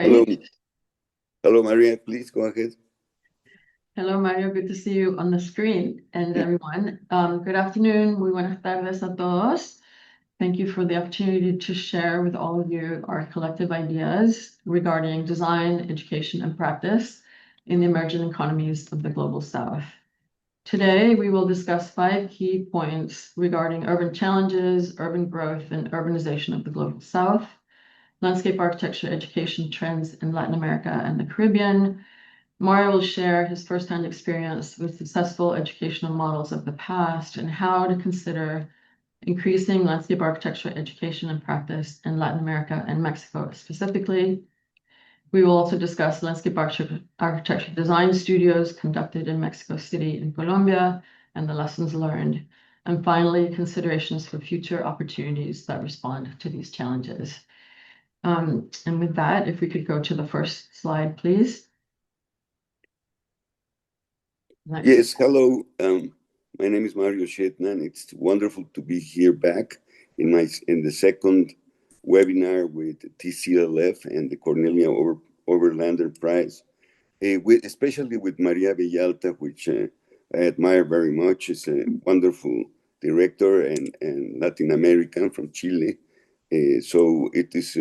Hello, Great. hello, Maria. Please go ahead. Hello, Mario. Good to see you on the screen and everyone. Good afternoon. Muy buenas tardes a todos. Thank you for the opportunity to share with all of you our collective ideas regarding design, education, and practice in the emerging economies of the Global South. Today, we will discuss 5 key points regarding urban challenges, urban growth, and urbanization of the Global South, landscape architecture education trends in Latin America and the Caribbean. Mario will share his firsthand experience with successful educational models of the past and how to consider increasing landscape architecture education and practice in Latin America and Mexico specifically. We will also discuss landscape architecture design studios conducted in Mexico City and Colombia and the lessons learned. And finally, considerations for future opportunities that respond to these challenges. And with that, if we could go to the first slide, please. Next. Yes, hello. My name is Mario Schjetnan. It's wonderful to be here back in the second webinar with TCLF and the Cornelia Oberlander Prize, especially with María Bellalta, which I admire very much. She's a wonderful director and Latin American from Chile. So it is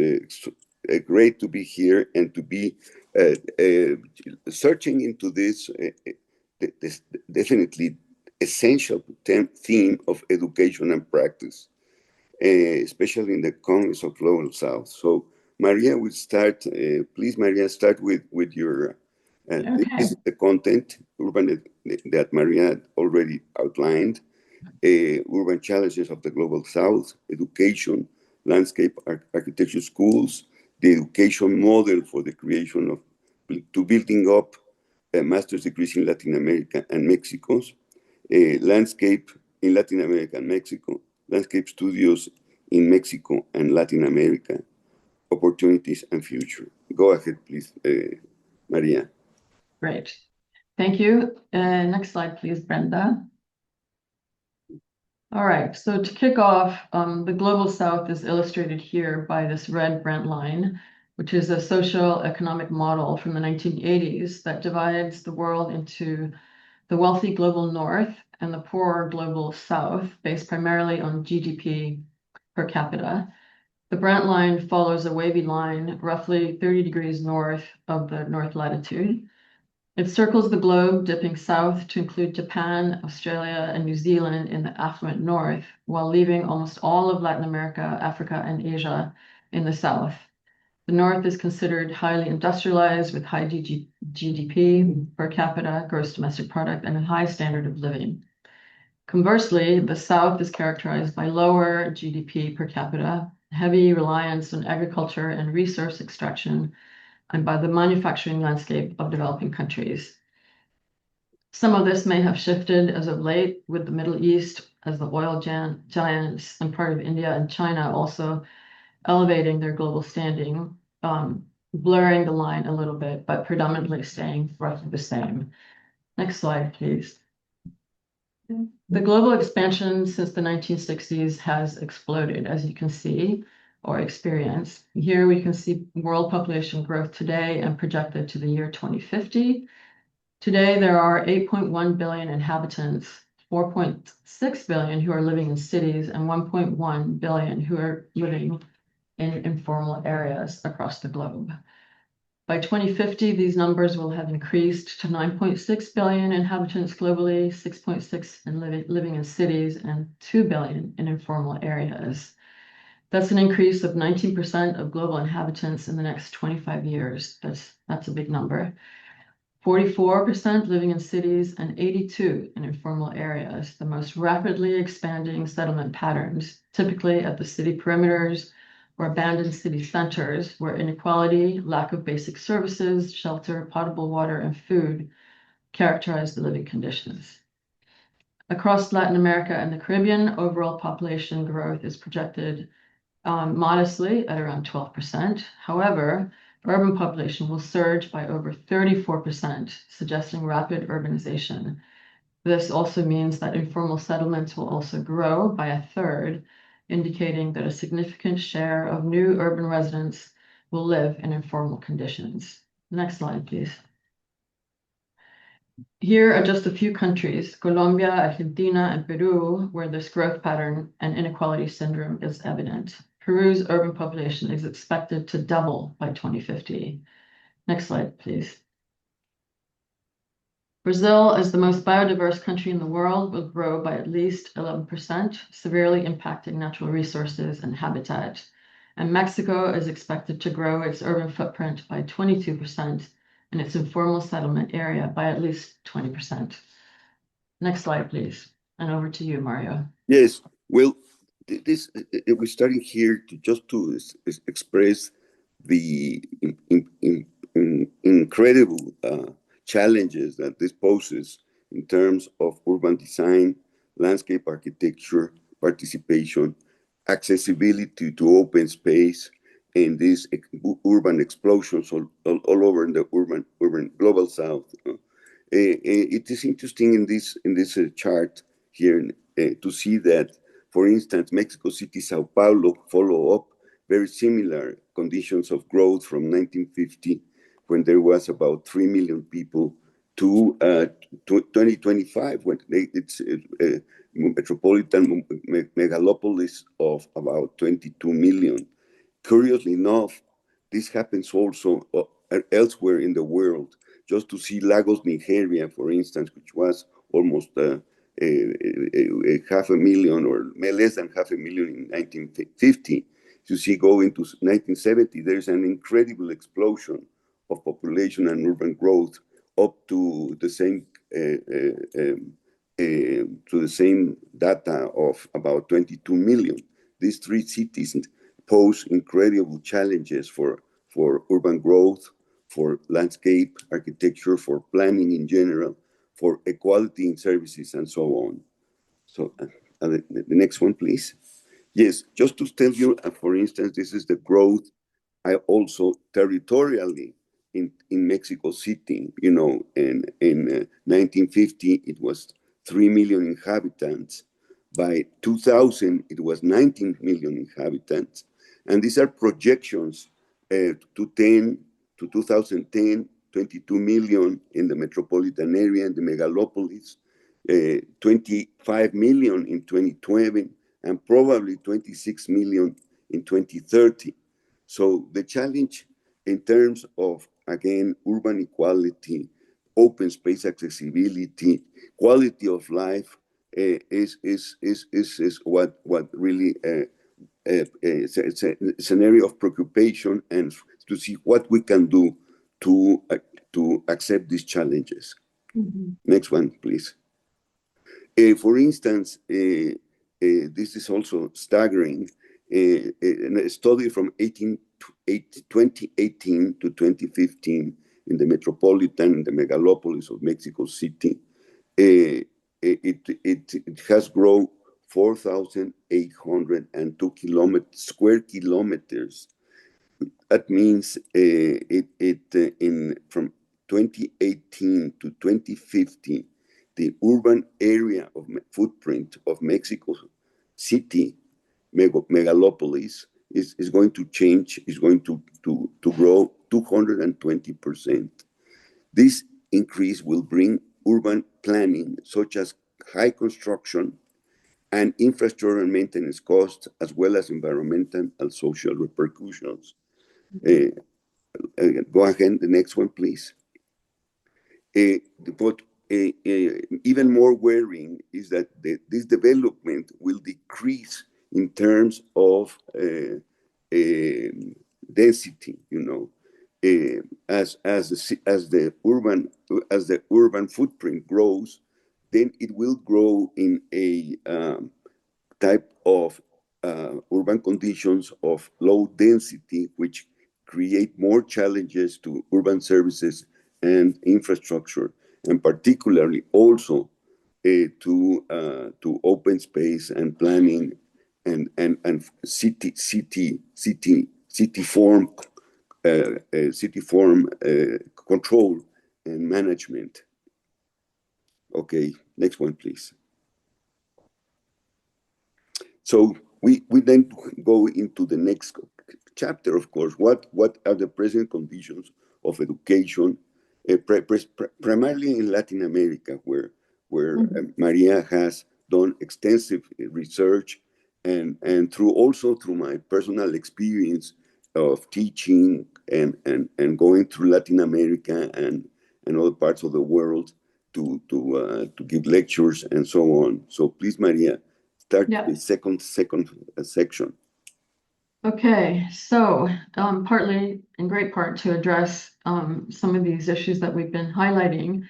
great to be here and to be searching into this definitely essential theme of education and practice, especially in the Congress of Global South. So Maria will start, please Maria, start with your, this is the content, urban, that Maria already outlined, urban challenges of the Global South, education, landscape architecture schools, the education model for the creation of, to building up master's degrees in Latin America and Mexico's, landscape in Latin America and Mexico, landscape studios in Mexico and Latin America, opportunities and future. Go ahead, please, Maria. Great. Thank you. Next slide, please, Brenda. All right, so to kick off, the Global South is illustrated here by this red Brent line, which is a social economic model from the 1980s that divides the world into the wealthy global north and the poor global south, based primarily on GDP per capita. The Brent line follows a wavy line roughly 30 degrees north of the north latitude. It circles the globe, dipping south to include Japan, Australia, and New Zealand in the affluent north, while leaving almost all of Latin America, Africa, and Asia in the south. The north is considered highly industrialized with high GDP per capita, gross domestic product, and a high standard of living. Conversely, the south is characterized by lower GDP per capita, heavy reliance on agriculture and resource extraction, and by the manufacturing landscape of developing countries. Some of this may have shifted as of late with the Middle East as the oil giants and part of India and China also elevating their global standing, blurring the line a little bit, but predominantly staying roughly the same. Next slide, please. The global expansion since the 1960s has exploded, as you can see, or experience. Here we can see world population growth today and projected to the year 2050. Today, there are 8.1 billion inhabitants, 4.6 billion who are living in cities, and 1.1 billion who are living in informal areas across the globe. By 2050, these numbers will have increased to 9.6 billion inhabitants globally, 6.6 living in cities, and 2 billion in informal areas. That's an increase of 19% of global inhabitants in the next 25 years. That's a big number. 44% living in cities and 82% in informal areas, the most rapidly expanding settlement patterns, typically at the city perimeters or abandoned city centers, where inequality, lack of basic services, shelter, potable water, and food characterize the living conditions. Across Latin America and the Caribbean, overall population growth is projected modestly at around 12%. However, urban population will surge by over 34%, suggesting rapid urbanization. This also means that informal settlements will also grow by a third, indicating that a significant share of new urban residents will live in informal conditions. Next slide, please. Here are just a few countries, Colombia, Argentina, and Peru, where this growth pattern and inequality syndrome is evident. Peru's urban population is expected to double by 2050. Next slide, please. Brazil, as the most biodiverse country in the world, will grow by at least 11%, severely impacting natural resources and habitat. And Mexico is expected to grow its urban footprint by 22% and its informal settlement area by at least 20%. Next slide, please. And over to you, Mario. Yes, well, we're starting here to express the incredible challenges that this poses in terms of urban design, landscape architecture, participation, accessibility to open space, and these urban explosions all over the urban global south. It is interesting in this chart here to see that, for instance, Mexico City, Sao Paulo follow up very similar conditions of growth from 1950, when there was about 3 million people, to 2025, when it's a metropolitan megalopolis of about 22 million. Curiously enough, this happens also elsewhere in the world. Just to see Lagos, Nigeria, for instance, which was almost 500,000 or less than 500,000 in 1950. You see, going to 1970, there's an incredible explosion of population and urban growth up to the same data of about 22 million. These three cities pose incredible challenges for urban growth, for landscape architecture, for planning in general, for equality in services, and so on. So the next one, please. Yes, just to tell you, for instance, this is the growth also territorially in Mexico City. You know, in 1950, it was 3 million inhabitants. By 2000, it was 19 million inhabitants. And these are projections to 2010, 22 million in the metropolitan area, in the megalopolis, 25 million in 2020, and probably 26 million in 2030. So the challenge in terms of, again, urban equality, open space accessibility, quality of life is what really it's an area of preoccupation, and to see what we can do to accept these challenges. Mm-hmm. Next one, please. For instance, this is also staggering. In a study from 2018 to 2015 in the metropolitan, the megalopolis of Mexico City, it has grown 4,802 square kilometers. That means from 2018 to 2050, the urban area of footprint of Mexico City megalopolis is going to change, is going to grow 220%. This increase will bring urban planning, such as high construction and infrastructure and maintenance costs, as well as environmental and social repercussions. Go ahead, the next one, please. But even more worrying is that this development will decrease in terms of density. You know, as the urban footprint grows, then it will grow in a type of urban conditions of low density, which create more challenges to urban services and infrastructure, and particularly also to open space and planning and city form control and management. Okay, next one, please. So we then go into the next chapter, of course, what are the present conditions of education, primarily in Latin America, where Maria has done extensive research, and through my personal experience of teaching and going through Latin America and other parts of the world to give lectures and so on. So please, Maria, start the second section. Okay, so partly, in great part, to address some of these issues that we've been highlighting,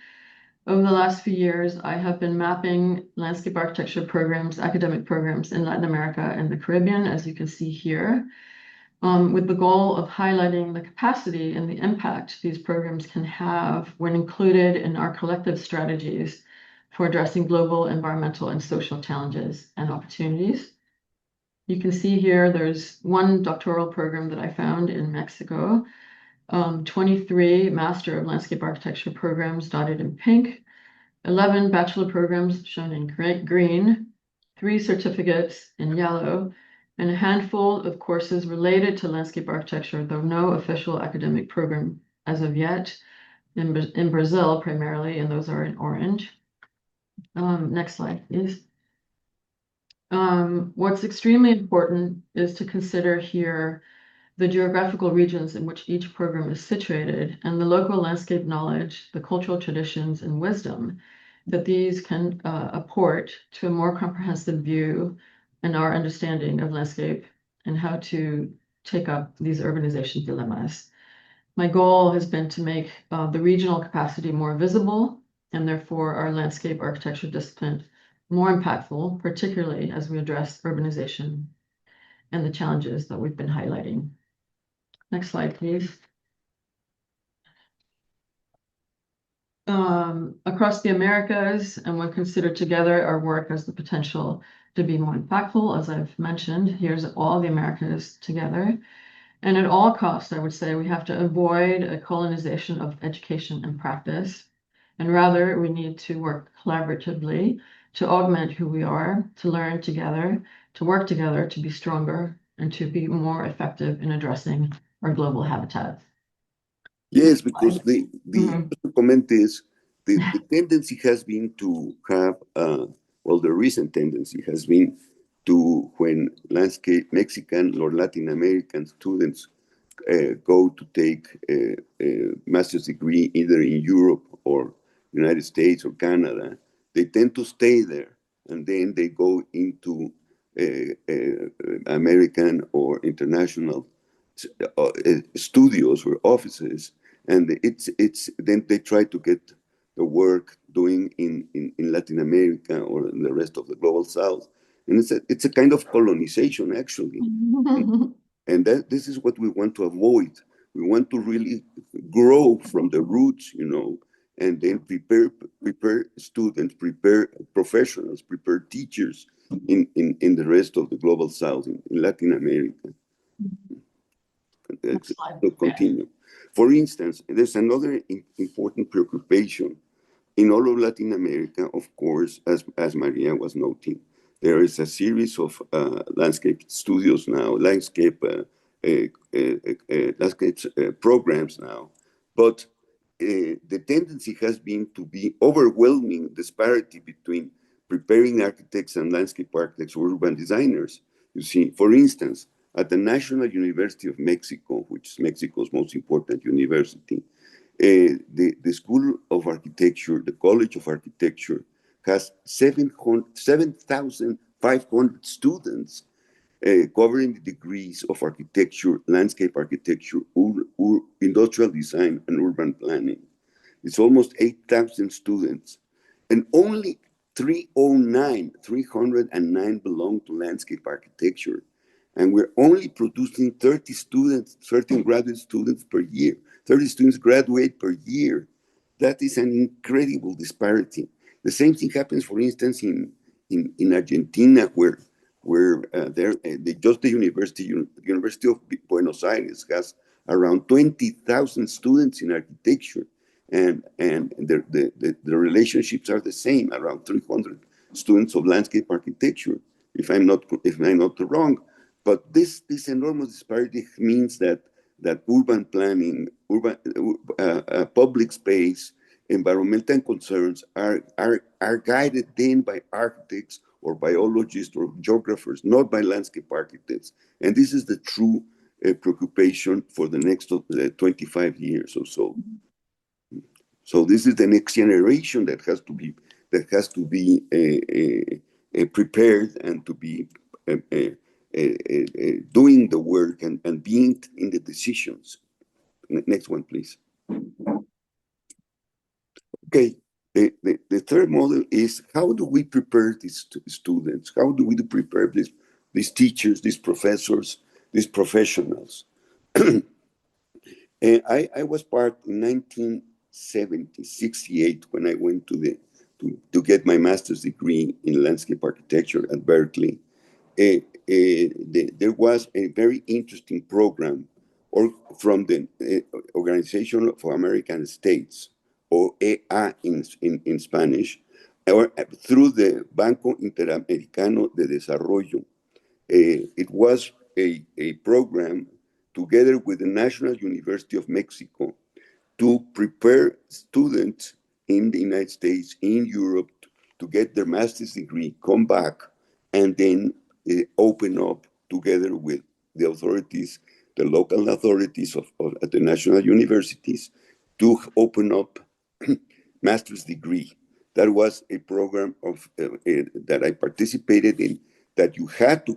over the last few years, I have been mapping landscape architecture programs, academic programs in Latin America and the Caribbean, as you can see here, with the goal of highlighting the capacity and the impact these programs can have when included in our collective strategies for addressing global environmental and social challenges and opportunities. You can see here there's one doctoral program that I found in Mexico, 23 Master of Landscape Architecture programs dotted in pink, 11 bachelor programs shown in green, 3 certificates in yellow, and a handful of courses related to landscape architecture, though no official academic program as of yet, in Brazil primarily, and those are in orange. Next slide, please. What's extremely important is to consider here the geographical regions in which each program is situated and the local landscape knowledge, the cultural traditions and wisdom that these can apport to a more comprehensive view and our understanding of landscape and how to take up these urbanization dilemmas. My goal has been to make the regional capacity more visible and therefore our landscape architecture discipline more impactful, particularly as we address urbanization and the challenges that we've been highlighting. Next slide, please. Across the Americas, and when considered together, our work has the potential to be more impactful, as I've mentioned. Here's all the Americas together. And at all costs, I would say we have to avoid a colonization of education and practice. And rather, we need to work collaboratively to augment who we are, to learn together, to work together, to be stronger, and to be more effective in addressing our global habitat. Yes, because the comment is the tendency has been to have, the recent tendency has been to, when landscape Mexican or Latin American students go to take a master's degree either in Europe or United States or Canada, they tend to stay there, and then they go into American or international studios or offices, and it's then they try to get the work doing in Latin America or in the rest of the global South, and it's a kind of colonization actually. And this is what we want to avoid. We want to really grow from the roots, and then prepare students, prepare professionals, prepare teachers in the rest of the global South, in Latin America. To continue. For instance, there's another important preoccupation in all of Latin America, of course, as Maria was noting. There is a series of landscape studios now, landscape programs now, but the tendency has been to be overwhelming disparity between preparing architects and landscape architects or urban designers. You see, for instance, at the National University of Mexico, which is Mexico's most important university, the School of Architecture, the College of Architecture, has 7,500 students covering the degrees of architecture, landscape architecture, industrial design, and urban planning. It's almost 8,000 students, and only 309 belong to landscape architecture. And we're only producing 30 graduate students per year. 30 students graduate per year. That is an incredible disparity. The same thing happens, for instance, in Argentina, where the University of Buenos Aires has around 20,000 students in architecture, and the relationships are the same, around 300 students of landscape architecture, if I'm not wrong. but this enormous disparity means that urban planning, public space, environmental concerns are guided then by architects or biologists or geographers, not by landscape architects. And this is the true preoccupation for the next 25 years or so. So this is the next generation that has to be prepared and to be doing the work and being in the decisions. Next one, please. Okay, the third model is how do we prepare these students? How do we prepare these teachers, these professors, these professionals? And I was part in 1968 when I went to get my master's degree in landscape architecture at Berkeley. There was a very interesting program from the Organization of American States, or EA in Spanish, or through the Banco Interamericano de Desarrollo. It was a program together with the National University of Mexico to prepare students in the United States, in Europe, to get their master's degree, come back, and then open up together with the authorities, the local authorities at the national universities, to open up master's degree. That was a program that I participated in, that you had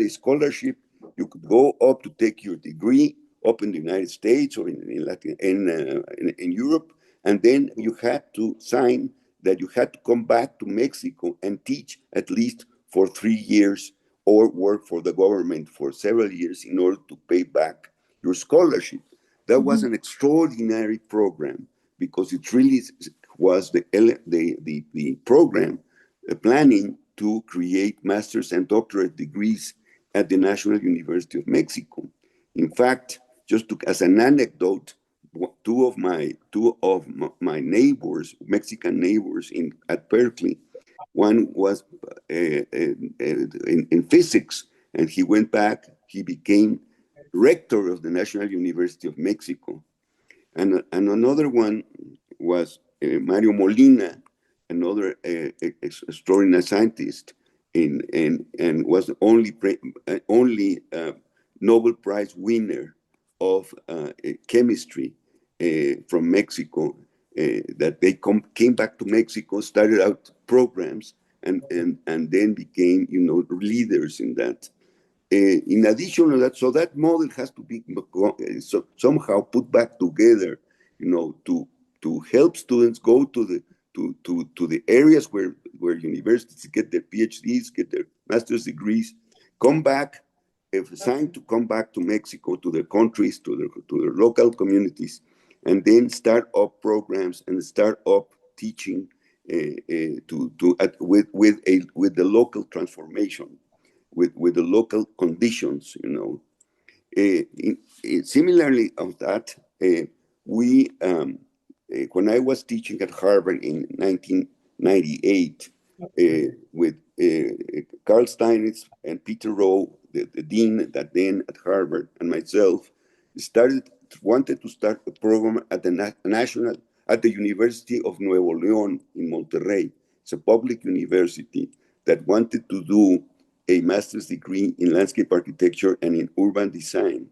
a scholarship. You could go up to take your degree up in the United States or in Europe, and then you had to sign that you had to come back to Mexico and teach at least for 3 years or work for the government for several years in order to pay back your scholarship. That was an extraordinary program because it really was the program planning to create master's and doctorate degrees at the National University of Mexico. In fact, as an anecdote, two of my neighbors, Mexican neighbors at Berkeley, one was in physics, and he went back. He became rector of the National University of Mexico, and another one was Mario Molina, another extraordinary scientist, and was the only Nobel Prize winner of chemistry from Mexico. That they came back to Mexico, started out programs, and then became leaders in that. In addition to that, so that model has to be somehow put back together, to help students go to the areas where universities get their PhDs, get their master's degrees, come back, assigned to come back to Mexico, to their countries, to their local communities, and then start up programs and start up teaching with the local transformation, with the local conditions. Similarly of that, we when I was teaching at Harvard in 1998 with Carl Steinitz and Peter Rowe, the dean that then at Harvard, and myself, wanted to start a program at the University of Nuevo León in Monterrey. It's a public university that wanted to do a master's degree in landscape architecture and in urban design.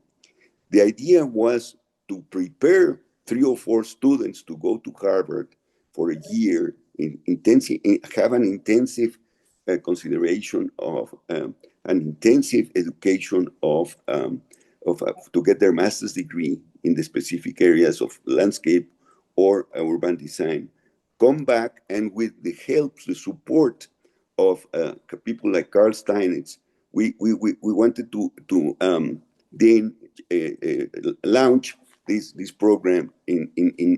The idea was to prepare 3 or 4 students to go to Harvard for a year, have an intensive consideration of an intensive education to get their master's degree in the specific areas of landscape or urban design. Come back, and with the help, the support of people like Carl Steinitz, we wanted to then launch this program in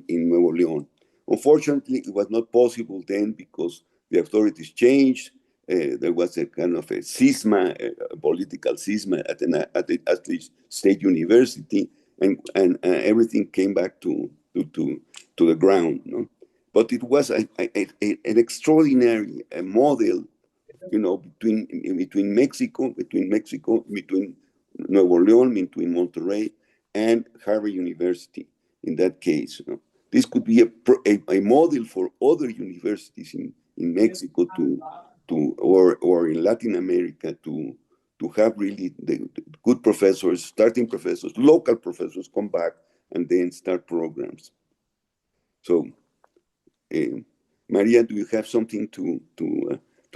Nuevo León. Unfortunately, it was not possible then because the authorities changed. There was a kind of a schisma, a political schisma at the state university, and everything came back to the ground. But it was an extraordinary model, between Mexico, between Nuevo León, between Monterrey and Harvard University. In that case, this could be a model for other universities in Mexico or in Latin America to have really the good professors, starting professors, local professors come back and then start programs. So, Maria, do you have something to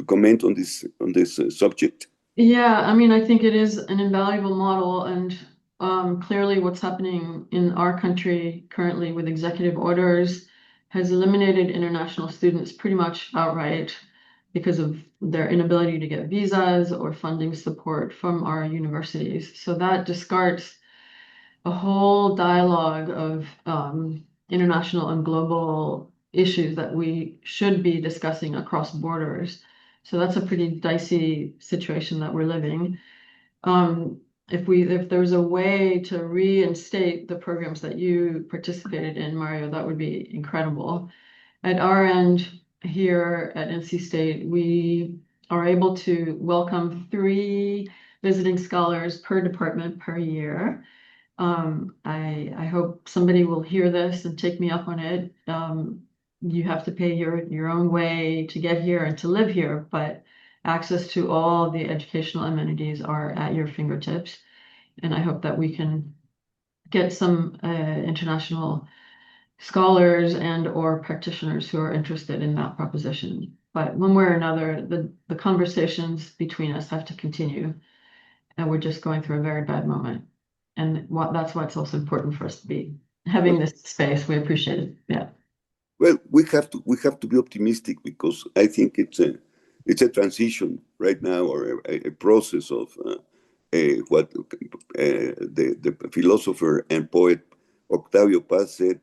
comment on this subject? Yeah, I mean, I think it is an invaluable model, and clearly what's happening in our country currently with executive orders has eliminated international students pretty much outright because of their inability to get visas or funding support from our universities. So that discards a whole dialogue of international and global issues that we should be discussing across borders. So that's a pretty dicey situation that we're living. If there's a way to reinstate the programs that you participated in, Mario, that would be incredible. At our end here at NC State, we are able to welcome 3 visiting scholars per department per year. I hope somebody will hear this and take me up on it. You have to pay your own way to get here and to live here, but access to all the educational amenities are at your fingertips. And I hope that we can get some international scholars and or practitioners who are interested in that proposition. But one way or another, the conversations between us have to continue. And we're just going through a very bad moment. And that's why it's also important for us to be having this space. We appreciate it. Yeah. Well, we have to be optimistic because I think it's a transition right now, or a process of what the philosopher and poet Octavio Paz said: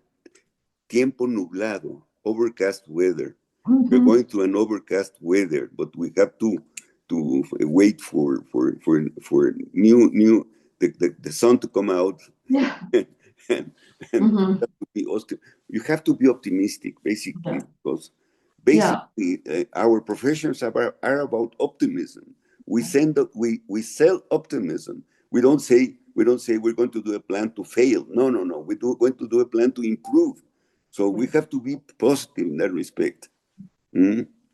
"Tiempo nublado, overcast weather." We're going through an overcast weather, but we have to wait for new the sun to come out. Yeah. and you have to be optimistic, basically, Yeah. because basically our professions are about optimism. We sell optimism. We don't say we're going to do a plan to fail. No. We're going to do a plan to improve. So we have to be positive in that respect.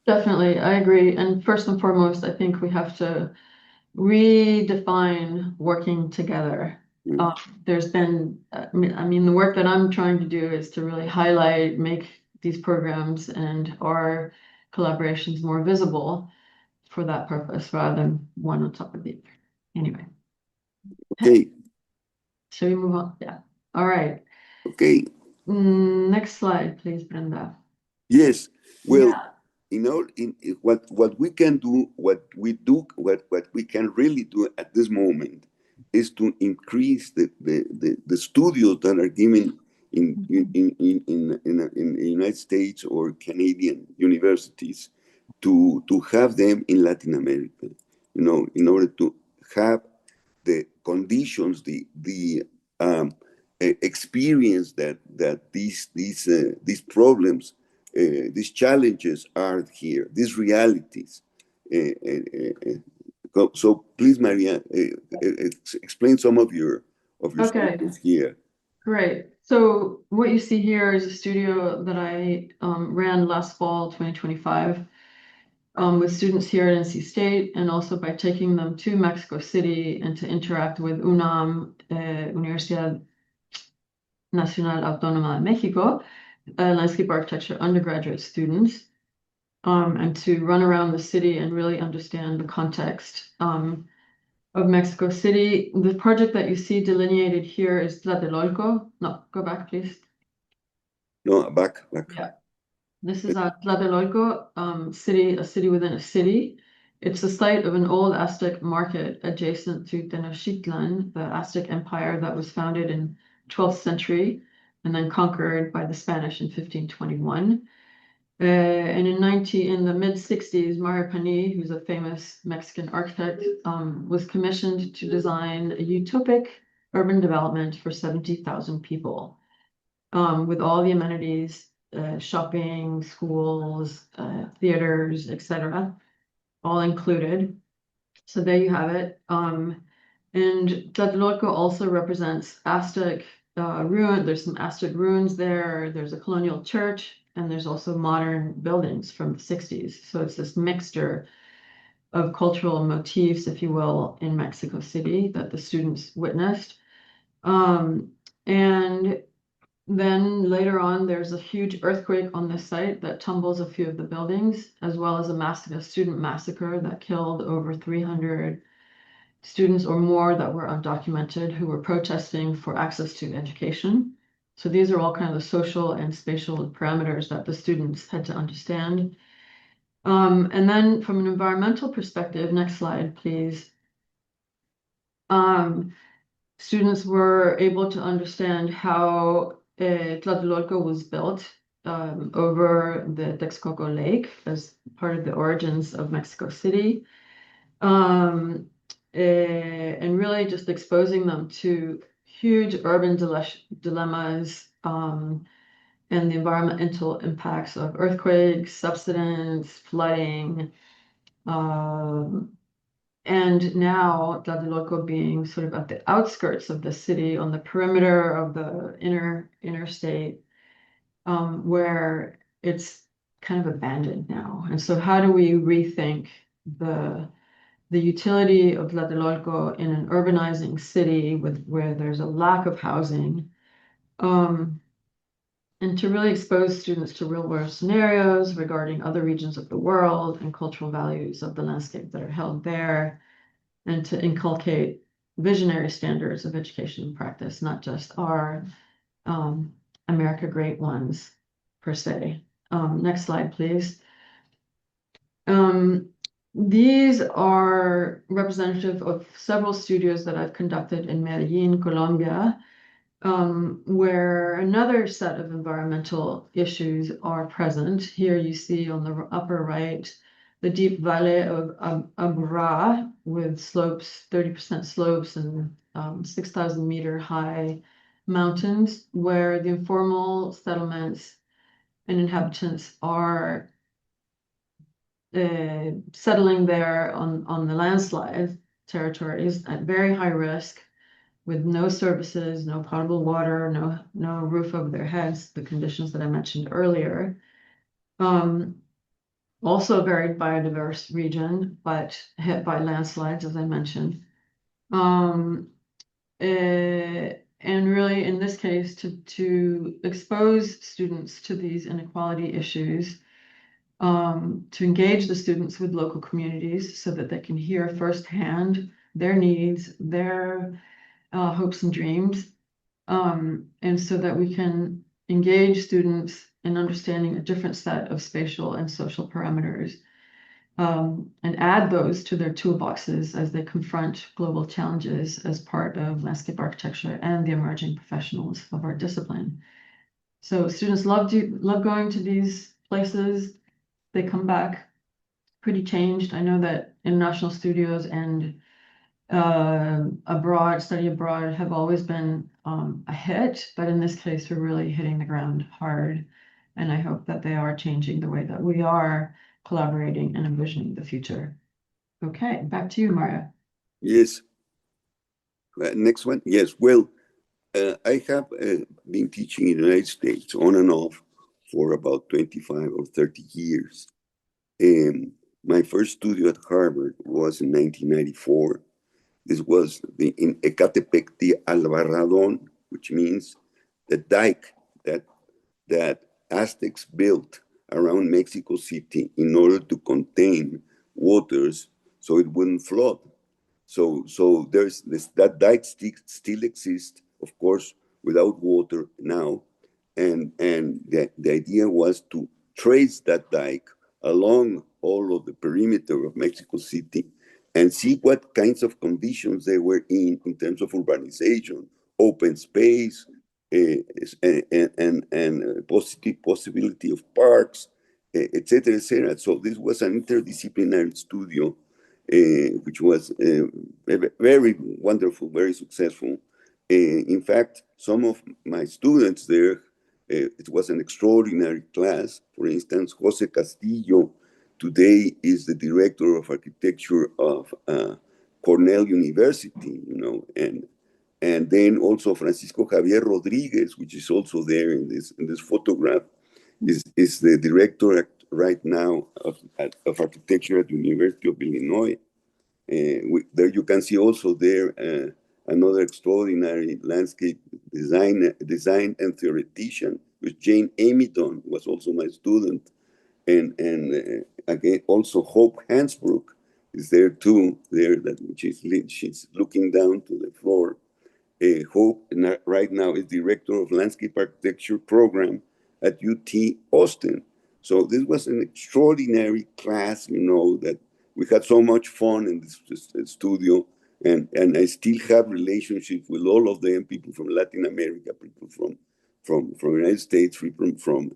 Definitely, I agree. And first and foremost, I think we have to redefine working together. There's been, I mean, the work that I'm trying to do is to really highlight, make these programs and our collaborations more visible for that purpose rather than one on top of the other. Anyway. Okay. Shall we move on? Yeah. All right. Okay. Next slide, please, Brenda. Yes. Well, what we can do, what we can really do at this moment is to increase the studios that are given in the United States or Canadian universities, to have them in Latin America, in order to have the conditions, the experience that these problems, these challenges are here, these realities. So please, Maria, explain some of your studios here. Great. So what you see here is a studio that I ran last fall, 2025, with students here at NC State, and also by taking them to Mexico City and to interact with UNAM, Universidad Nacional Autónoma de México, landscape architecture undergraduate students, and to run around the city and really understand the context of Mexico City. The project that you see delineated here is Tlatelolco. No, go back, please. No, back. Yeah. This is Tlatelolco, a city within a city. It's the site of an old Aztec market adjacent to Tenochtitlan, the Aztec Empire that was founded in 12th century and then conquered by the Spanish in 1521. And in the mid-60s, Mario Pani, who's a famous Mexican architect, was commissioned to design a utopic urban development for 70,000 people, with all the amenities, shopping, schools, theaters, etc., all included. So there you have it. And Tlatelolco also represents Aztec ruin. There's some Aztec ruins there. There's a colonial church, and there's also modern buildings from the 60s. So it's this mixture of cultural motifs, if you will, in Mexico City that the students witnessed. And then later on, there's a huge earthquake on this site that tumbles a few of the buildings, as well as a student massacre that killed over 300 students or more that were undocumented who were protesting for access to education. So these are all kind of the social and spatial parameters that the students had to understand. And then from an environmental perspective, next slide, please. Students were able to understand how Tlatelolco was built over the Texcoco Lake as part of the origins of Mexico City. And really just exposing them to huge urban dilemmas and the environmental impacts of earthquakes, subsidence, flooding, and now Tlatelolco being sort of at the outskirts of the city, on the perimeter of the interstate, where it's kind of abandoned now. And so how do we rethink the utility of Tlatelolco in an urbanizing city where there's a lack of housing, and to really expose students to real world scenarios regarding other regions of the world and cultural values of the landscape that are held there, and to inculcate visionary standards of education and practice, not just our America Great ones per se. Next slide, please. These are representative of several studios that I've conducted in Medellin, Colombia, where another set of environmental issues are present. Here you see on the upper right, the deep valley of Aburrá with slopes, 30% slopes and 6,000 meter high mountains, where the informal settlements and inhabitants are settling there on the landslide territories at very high risk, with no services, no potable water, no roof over their heads, the conditions that I mentioned earlier. Also a very biodiverse region, but hit by landslides, as I mentioned. And really, in this case, to expose students to these inequality issues, to engage the students with local communities so that they can hear firsthand their needs, their hopes and dreams, and so that we can engage students in understanding a different set of spatial and social parameters, and add those to their toolboxes as they confront global challenges as part of landscape architecture and the emerging professionals of our discipline. So students love going to these places. They come back pretty changed. I know that international studios and study abroad have always been a hit, but in this case, we're really hitting the ground hard. And I hope that they are changing the way that we are collaborating and envisioning the future. Okay, back to you, Mario. Yes. Next one. Yes. Well, I have been teaching in the United States on and off for about 25 or 30 years. My first studio at Harvard was in 1994. This was in Ecatepec de Albarradón, which means the dike that Aztecs built around Mexico City in order to contain waters so it wouldn't flood. So there's that dike still exists, of course, without water now. And the idea was to trace that dike along all of the perimeter of Mexico City and see what kinds of conditions they were in terms of urbanization, open space, and possibility of parks, et cetera, et cetera. So this was an interdisciplinary studio, which was very wonderful, very successful. In fact, some of my students there, it was an extraordinary class. For instance, Jose Castillo today is the director of architecture of Cornell University, and then also Francisco Javier Rodriguez, which is also there in this photograph, is the director right now of architecture at the University of Illinois. There you can see also there another extraordinary landscape design and theoretician, which Jane Amidon was also my student, and again also Hope Hansbrook is there too. She's looking down to the floor. Hope right now is director of landscape architecture program at UT Austin. So this was an extraordinary class, that we had so much fun in this studio, and I still have relationships with all of them, people from Latin America, people from United States, people from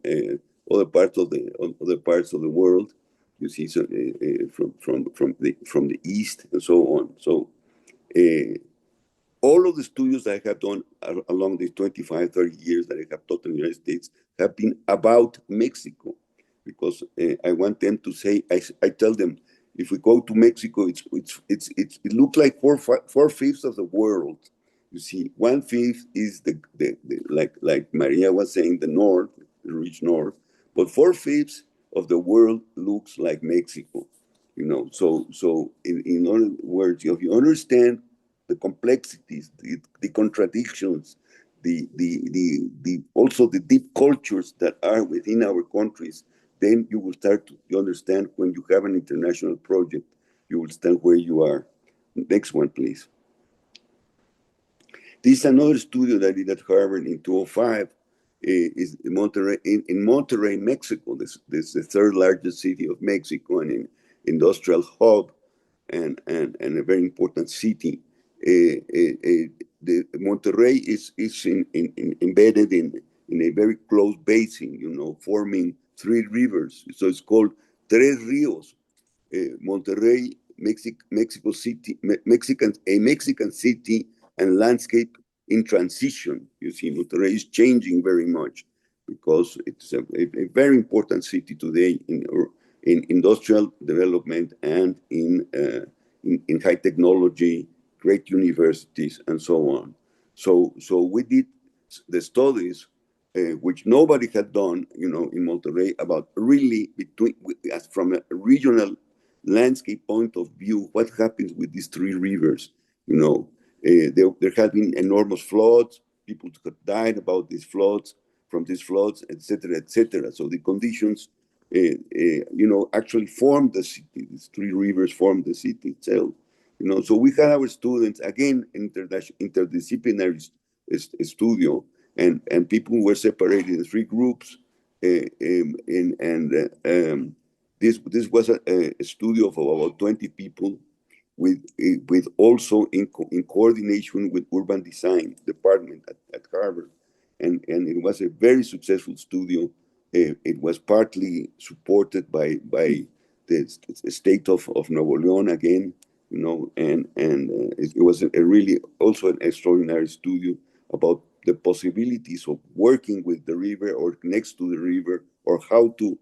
other parts of the world. You see, so, from the East and so on. So all of the studios that I have done along the 25, 30 years that I have taught in the United States have been about Mexico, because I want them to say, I tell them, if we go to Mexico, it looks like four-fifths of the world. You see, 1/5 is like Maria was saying, the north, the rich north, but 4/5 of the world looks like Mexico. So in other words, if you understand the complexities, the contradictions, also the deep cultures that are within our countries, then you will start to understand when you have an international project, you will stand where you are. Next one, please. This is another studio that I did at Harvard in 2005. Is in Monterrey, Mexico. This is the third largest city of Mexico and an industrial hub and a very important city. The Monterrey is embedded in a very close basin, forming 3 rivers. So it's called Tres Ríos. Monterrey, Mexico City, a Mexican city and landscape in transition. You see, Monterrey is changing very much because it's a very important city today in industrial development and in high technology, great universities, and so on. So we did the studies, which nobody had done, in Monterrey, about really from a regional landscape point of view, what happens with these 3 rivers. There have been enormous floods. People have died about these floods, from these floods, etc., etc. So the conditions, actually formed the city. These 3 rivers formed the city itself. So we had our students, again, interdisciplinary studio, and people were separated in 3 groups. This was a studio of about 20 people, with also in coordination with urban design department at Harvard, and it was a very successful studio. It was partly supported by the state of Nuevo León again, and it was a really also an extraordinary studio about the possibilities of working with the river or next to the river, or how to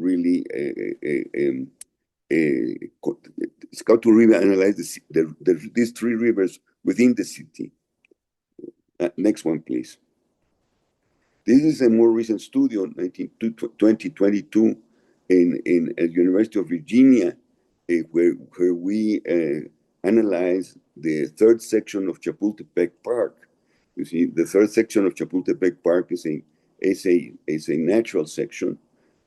really how to really analyze these 3 rivers within the city. Next one, please. This is a more recent studio, 2022, in at University of Virginia, where we analyze the 3rd section of Chapultepec Park. You see, the 3rd section of Chapultepec Park is a natural section,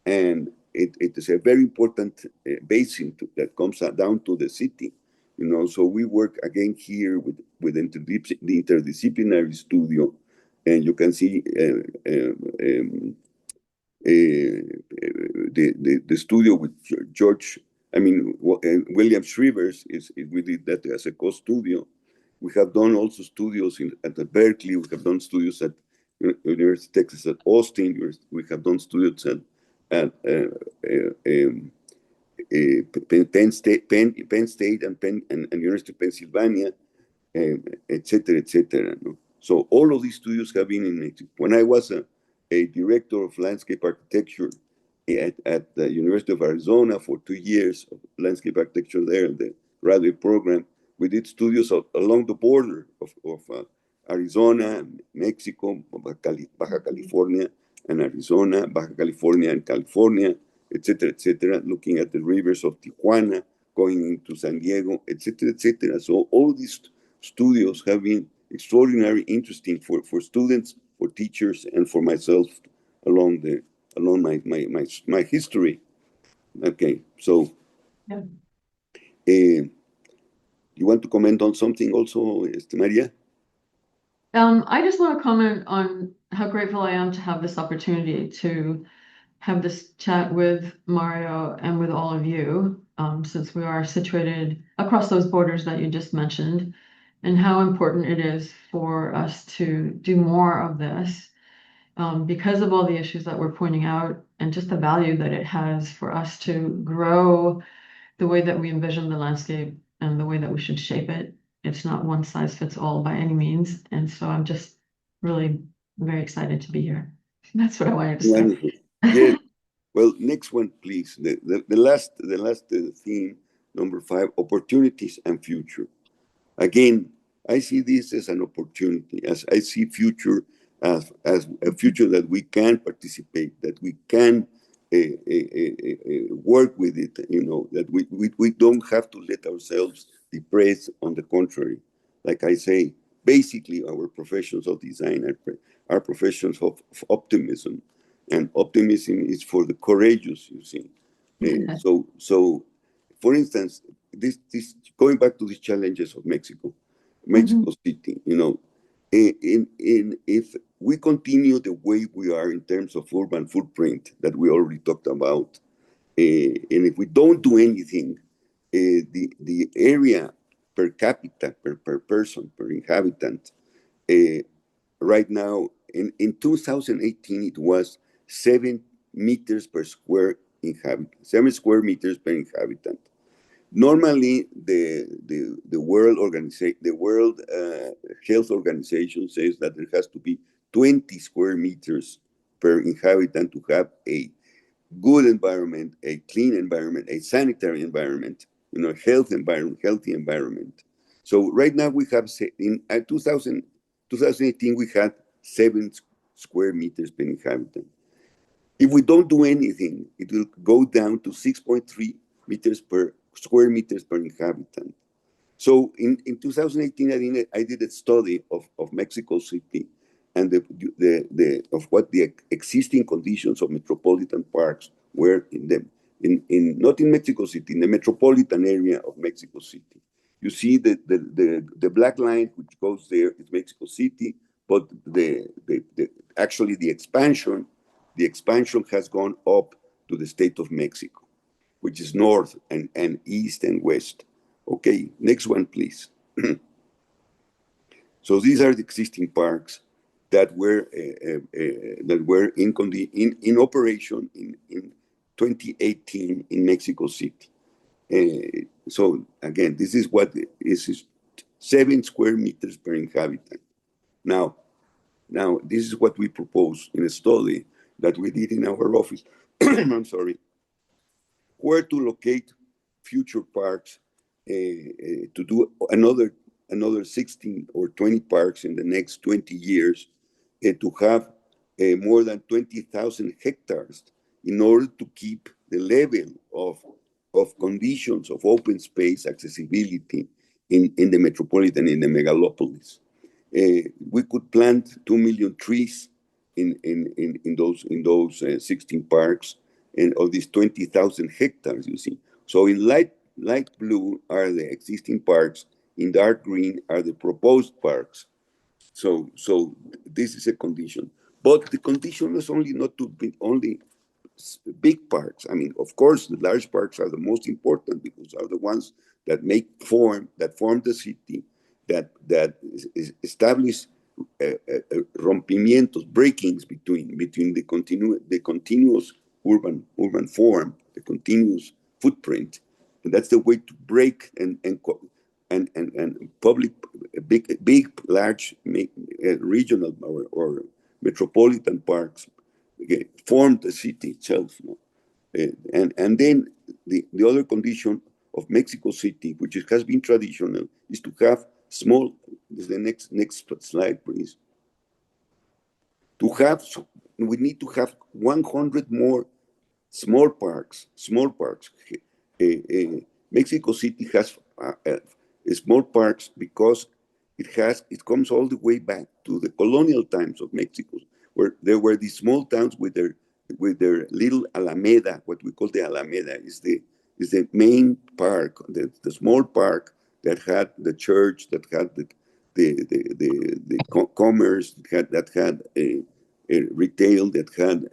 and it is a very important basin that comes down to the city. So we work again here with the interdisciplinary studio, and you can see the studio with William Shrivers we did that as a co-studio. We have done also studios at Berkeley. We have done studios at University of Texas at Austin. We have done studios at Penn State and University of Pennsylvania, etc., etc. So all of these studios have been in it. When I was a director of landscape architecture at the University of Arizona for 2 years of landscape architecture there, the graduate program, we did studios along the border of Arizona, Mexico, Baja California, and Arizona, Baja California and California, etc., looking at the rivers of Tijuana, going into San Diego, etc. So all these studios have been extraordinarily interesting for students, for teachers, and for myself along my history. Okay, so Yeah. You want to comment on something also, Maria? I just want to comment on how grateful I am to have this opportunity to have this chat with Mario and with all of you, since we are situated across those borders that you just mentioned, and how important it is for us to do more of this, because of all the issues that we're pointing out and just the value that it has for us to grow the way that we envision the landscape and the way that we should shape it. It's not one size fits all by any means. And so I'm just really very excited to be here. That's what I wanted to say. Wonderful. Yes. Well, next one, please. The last theme, number 5, opportunities and future. Again, I see this as an opportunity, as I see future as a future that we can participate, that we can work with it, that we don't have to let ourselves depress. On the contrary, like I say, basically our professions of design are professions of optimism, and optimism is for the courageous, you see. So for instance, this going back to the challenges of Mexico City, if we continue the way we are in terms of urban footprint that we already talked about, and if we don't do anything, the area per capita, per person, per inhabitant, right now, in 2018, it was 7 meters per square inhabitant, 7 square meters per inhabitant. Normally, the World Health Organization says that there has to be 20 square meters per inhabitant to have a good environment, a clean environment, a sanitary environment, healthy environment. So right now we have, in 2018, we had 7 square meters per inhabitant. If we don't do anything, it will go down to 6.3 meters per square meters per inhabitant. So in 2018, I did a study of Mexico City and of what the existing conditions of metropolitan parks were not in Mexico City, in the metropolitan area of Mexico City. You see the black line which goes there is Mexico City, but actually the expansion has gone up to the state of Mexico, which is north and east and west. Okay, next one, please. So these are the existing parks that were in operation in 2018 in Mexico City. So again, this is what is 7 square meters per inhabitant. Now, this is what we propose in a study that we did in our office. I'm sorry. Where to locate future parks, to do another 16 or 20 parks in the next 20 years, to have more than 20,000 hectares in order to keep the level of conditions of open space accessibility in the metropolitan, in the megalopolis. We could plant 2 million trees in those 16 parks, and of these 20,000 hectares, you see. So in light blue are the existing parks, in dark green are the proposed parks. So this is a condition. But the condition is only not to be only big parks. I mean, of course, the large parks are the most important because are the ones that form the city, that establish rompimientos, breakings between the continuous urban form, the continuous footprint, and that's the way to break and public large regional or metropolitan parks form the city itself. And then the other condition of Mexico City, which has been traditional, is to have small, this is the next slide, please. We need to have 100 more small parks. Mexico City has small parks because it comes all the way back to the colonial times of Mexico, where there were these small towns with their little Alameda. What we call the Alameda is the main park, the small park that had the church, that had the commerce, that had a retail, that had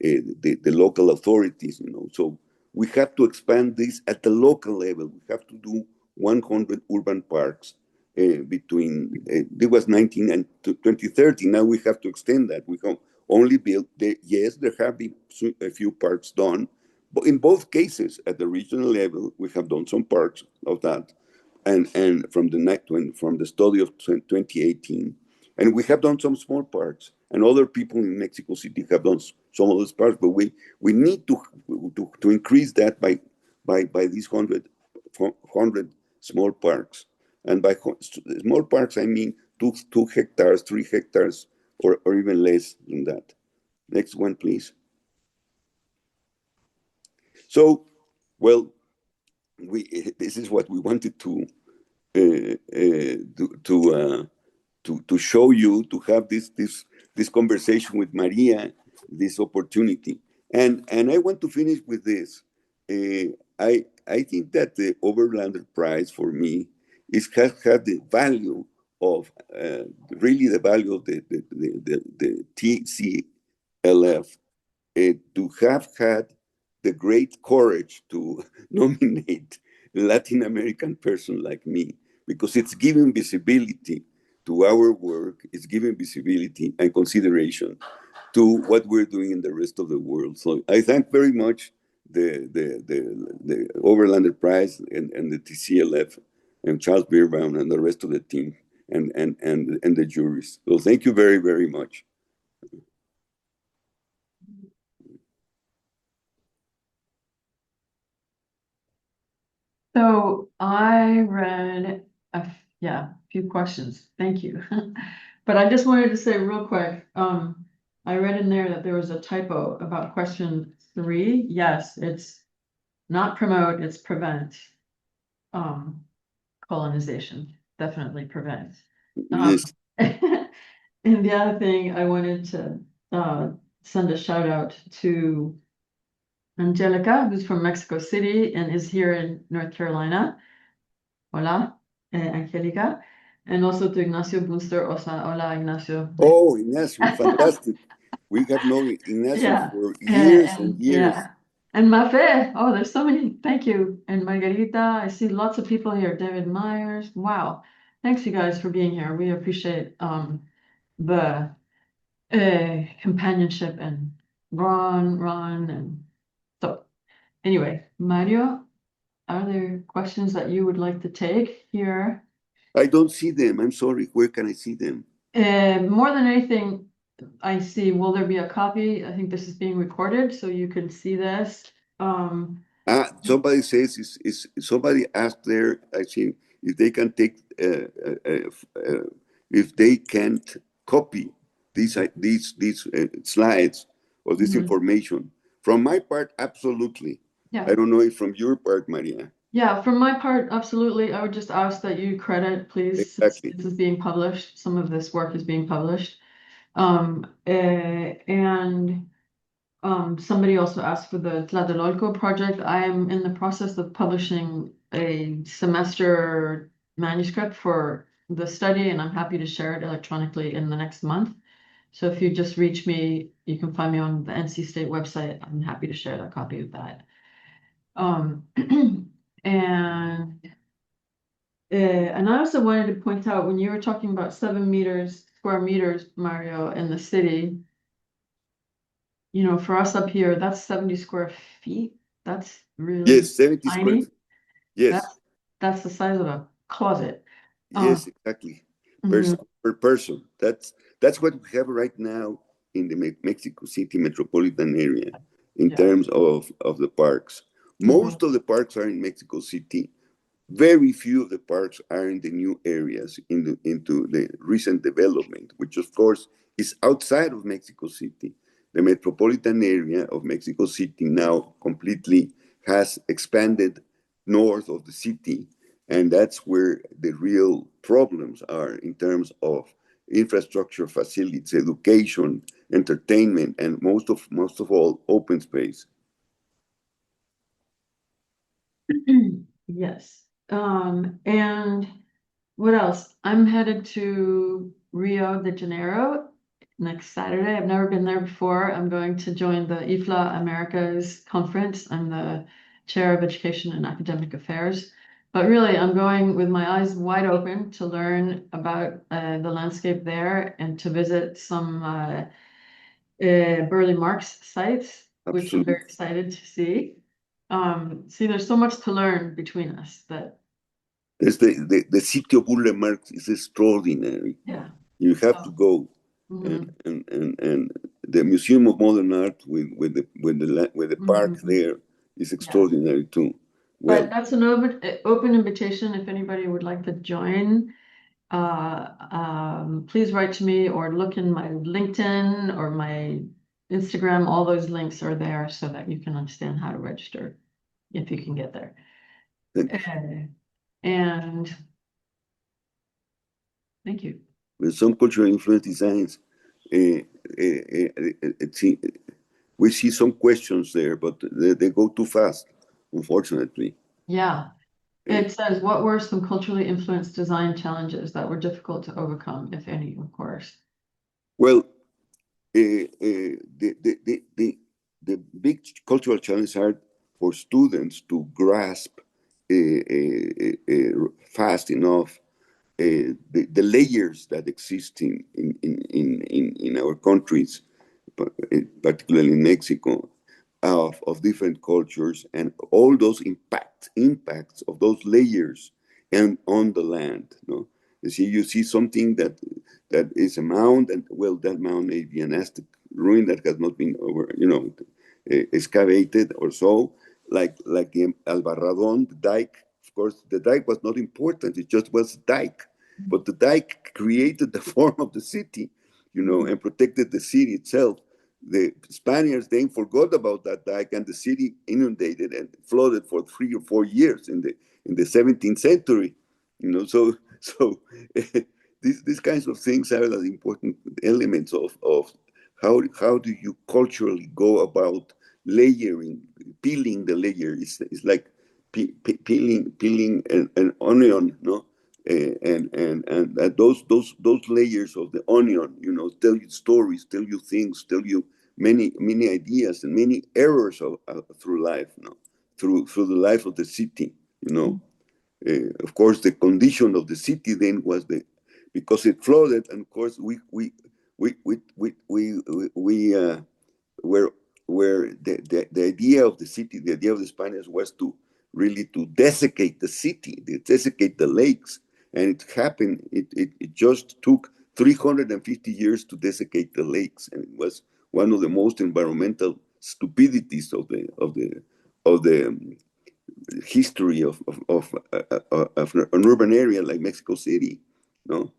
the local authorities, So we have to expand this at the local level. We have to do 100 urban parks between, it was 19 and 2030. Now we have to extend that. We can only build, yes, there have been a few parks done, but in both cases, at the regional level, we have done some parks of that. And from the study of 2018, and we have done some small parks, and other people in Mexico City have done some of those parks, but we need to increase that by these 100 small parks. And by small parks, I mean 2 hectares, 3 hectares, or even less than that. Next one, please. So, well, this is what we wanted to show you, to have this conversation with Maria, this opportunity. And I want to finish with this. I think that the Oberlander Prize for me has had the value of really the value of the TCLF to have had the great courage to nominate a Latin American person like me, because it's giving visibility to our work, it's giving visibility and consideration to what we're doing in the rest of the world. So I thank very much the Oberlander Prize and the TCLF and Charles Beerbaum and the rest of the team and the juries. So thank you very, very much. So I read a few questions. Thank you. But I just wanted to say real quick, I read in there that there was a typo about question 3. Yes, it's not promote, it's prevent colonization. Definitely prevent. Yes. And the other thing, I wanted to send a shout out to Angelica, who's from Mexico City and is here in North Carolina. Hola, Angelica. And also to Ignacio Bunster Osa. Hola, Ignacio. Oh, Ignacio, fantastic. We have known Ignacio for years and years. Yeah. And Mafe, oh, there's so many. Thank you. And Margarita, I see lots of people here. David Myers. Wow. Thanks, you guys, for being here. We appreciate the companionship and Ron, and so anyway, Mario, are there questions that you would like to take here? I don't see them. I'm sorry. Where can I see them? More than anything, I see, will there be a copy? I think this is being recorded, so you can see this. Somebody says, is somebody asked there, I think, if they can take, if they can't copy these slides or this information. From my part, absolutely. Yeah. I don't know if from your part, Maria. Yeah, from my part, absolutely. I would just ask that you credit, please. Exactly. This is being published. Some of this work is being published. Somebody also asked for the Tlatelolco project. I am in the process of publishing a semester manuscript for the study, and I'm happy to share it electronically in the next month. So if you just reach me, you can find me on the NC State website. I'm happy to share a copy of that. And I also wanted to point out, when you were talking about 7 square meters, Mario, in the city, for us up here, that's 70 square feet. That's really Yes, 70 tiny. square feet. Yes. That's the size of a closet. Yes, exactly. Per person. That's what we have right now in the Mexico City metropolitan area in terms of the parks. Most of the parks are in Mexico City. Very few of the parks are in the new areas into the recent development, which of course is outside of Mexico City. The metropolitan area of Mexico City now completely has expanded north of the city, and that's where the real problems are in terms of infrastructure facilities, education, entertainment, and most of all, open space. Yes. And what else? I'm headed to Rio de Janeiro next Saturday. I've never been there before. I'm going to join the IFLA Americas conference. I'm the chair of education and academic affairs. But really, I'm going with my eyes wide open to learn about the landscape there and to visit some Burle Marx sites, which I'm very excited to see. See, there's so much to learn between us that The sitio Burle Marx is extraordinary. yeah. You have to go. Mhm. And the Museum of Modern Art with the park there is extraordinary too. Well, But that's an open invitation if anybody would like to join. Please write to me or look in my LinkedIn or my Instagram. All those links are there so that you can understand how to register if you can get there. And thank you. with some cultural influence designs, we see some questions there, but they go too fast, unfortunately. Yeah. It says, what were some culturally influenced design challenges that were difficult to overcome, if any, of course? Well, the big cultural challenges are for students to grasp fast enough the layers that exist in our countries, particularly in Mexico, of different cultures, and all those impacts of those layers and on the land. No, you see something that is a mound, and well, that mound may be an Aztec ruin that has not been excavated or so, like the Albarradon, the dike. Of course, the dike was not important; it just was a dike. But the dike created the form of the city, and protected the city itself. The Spaniards then forgot about that dike, and the city inundated and flooded for 3 or 4 years in the 17th century. So these kinds of things are the important elements of how do you culturally go about layering, peeling the layer. It's like peeling an onion, no? And those layers of the onion, tell you stories, tell you things, tell you many ideas and many errors through life, through the life of the city. Of course, the condition of the city then was because it flooded, and of course we were where the idea of the city, the idea of the Spaniards was to really to desiccate the city, to desiccate the lakes. And it happened, it just took 350 years to desiccate the lakes. And it was one of the most environmental stupidities of the history of an urban area like Mexico City. No?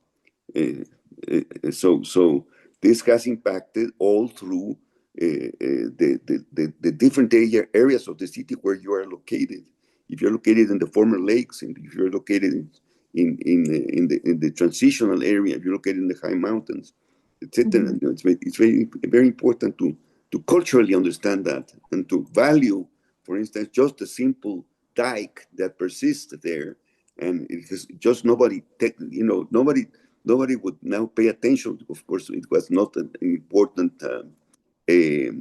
So this has impacted all through the different areas of the city where you are located. If you're located in the former lakes, and if you're located in the transitional area, if you're located in the high mountains, etc. It's very important to culturally understand that and to value, for instance, just a simple dike that persists there, and it has just nobody would now pay attention. Of course, it was not an important a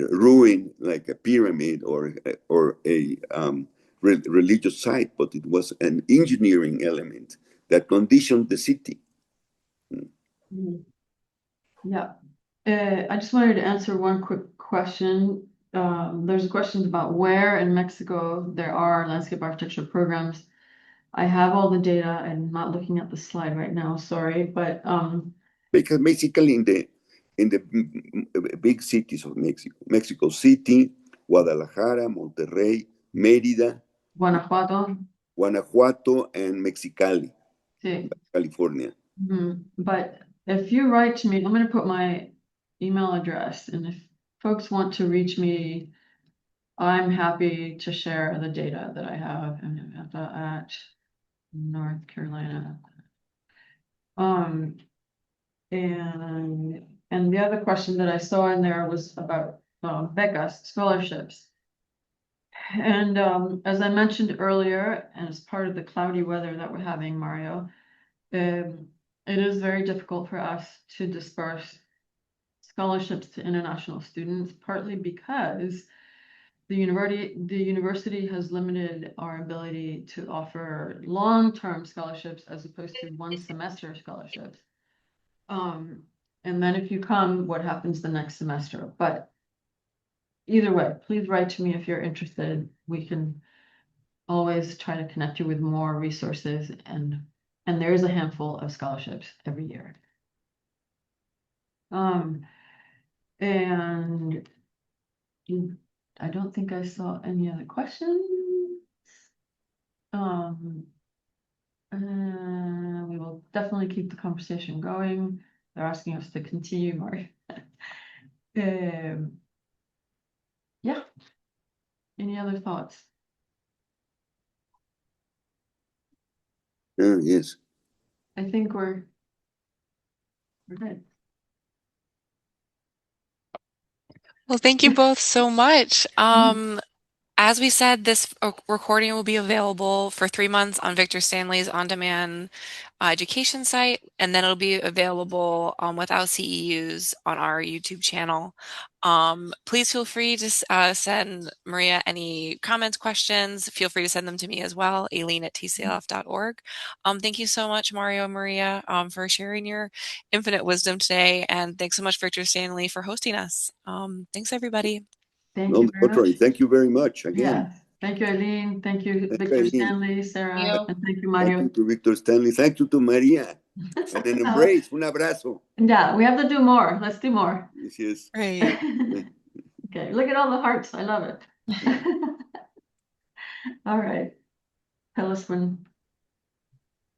ruin like a pyramid or a religious site, but it was an engineering element that conditioned the city. Yeah. I just wanted to answer one quick question. There's a question about where in Mexico there are landscape architecture programs. I have all the data. I'm not looking at the slide right now, sorry, but because basically in the big cities of Mexico City, Guadalajara, Monterrey, Mérida, Guanajuato. Guanajuato, and Mexicali, Sí. California. But if you write to me, I'm going to put my email address, and if folks want to reach me, I'm happy to share the data that I have at North Carolina. And the other question that I saw in there was about becas, scholarships. And as I mentioned earlier, and as part of the cloudy weather that we're having, Mario, it is very difficult for us to disperse scholarships to international students, partly because the university has limited our ability to offer long-term scholarships as opposed to one semester scholarships. And then if you come, what happens the next semester? But either way, please write to me if you're interested. We can always try to connect you with more resources, and there is a handful of scholarships every year. And I don't think I saw any other questions. We will definitely keep the conversation going. They're asking us to continue more. Yeah. Any other thoughts? Yes. I think we're good. Well, thank you both so much. As we said, this recording will be available for 3 months on Victor Stanley's on-demand education site, and then it'll be available without CEUs on our YouTube channel. Please feel free to send Maria any comments, questions. Feel free to send them to me as well, aileen@tclf.org. Thank you so much, Mario and Maria, for sharing your infinite wisdom today, and thanks so much, Victor Stanley, for hosting us. Thanks, everybody. Thank you very much. Thank you very much again. Yes. Thank you, Aileen. Thank you, Thank Victor you, Stanley, Sarah, Thank you. and thank you, Mario. Thank you to Victor Stanley. Thank you to Maria. And an embrace, un abrazo. Yeah, we have to do more. Let's do more. Yes. Great. Okay, look at all the hearts. I love it. All right. Tell us when